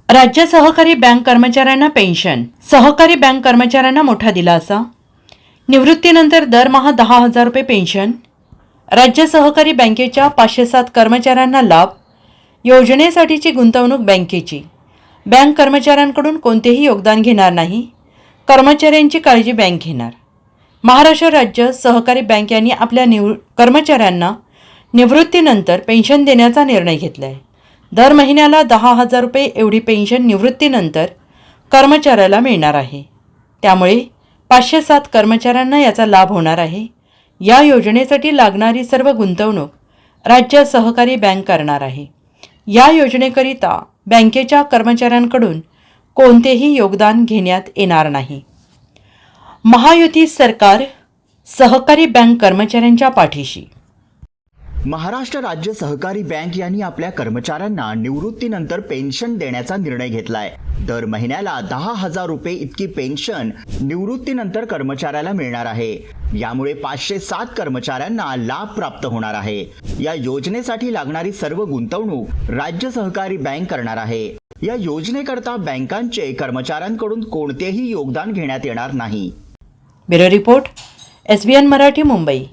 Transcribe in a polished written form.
राज्य सहकारी बँक कर्मचाऱ्यांना पेन्शन. सहकारी बँक कर्मचाऱ्यांना मोठा दिलासा. निवृत्तीनंतर दरमहा 10,000 रुपये पेन्शन. राज्य सहकारी बँकेच्या 507 कर्मचाऱ्यांना लाभ. योजनेसाठीची गुंतवणूक बँकेची. बँक कर्मचाऱ्यांकडून कोणतेही योगदान घेणार नाही. कर्मचाऱ्यांची काळजी बँक घेणार. महाराष्ट्र राज्य सहकारी बँक यांनी आपल्या कर्मचाऱ्यांना निवृत्तीनंतर पेन्शन देण्याचा निर्णय घेतला आहे. दर महिन्याला 10,000 रुपये एवढी पेन्शन निवृत्तीनंतर कर्मचाऱ्याला मिळणार आहे. त्यामुळे 507 कर्मचाऱ्यांना याचा लाभ होणार आहे. या योजनेसाठी लागणारी सर्व गुंतवणूक राज्य सहकारी बँक करणार आहे. या योजनेकरिता बँकेच्या कर्मचाऱ्यांकडून कोणतेही योगदान घेण्यात येणार नाही. महायुती सरकार सहकारी बँक कर्मचाऱ्यांच्या पाठीशी. महाराष्ट्र राज्य सहकारी बँक यांनी आपल्या कर्मचाऱ्यांना निवृत्तीनंतर पेन्शन देण्याचा निर्णय घेतलाय. दर महिन्याला 10,000 रुपये इतकी पेन्शन निवृत्तीनंतर कर्मचाऱ्याला मिळणार आहे. यामुळे 507 कर्मचाऱ्यांना लाभ प्राप्त होणार आहे. या योजनेसाठी लागणारी सर्व गुंतवणूक राज्य सहकारी बँक करणार आहे. या योजनेकरता बँकांचे कर्मचाऱ्यांकडून कोणतेही योगदान घेण्यात येणार नाही. Bureau report, SBN Marathi, Mumbai.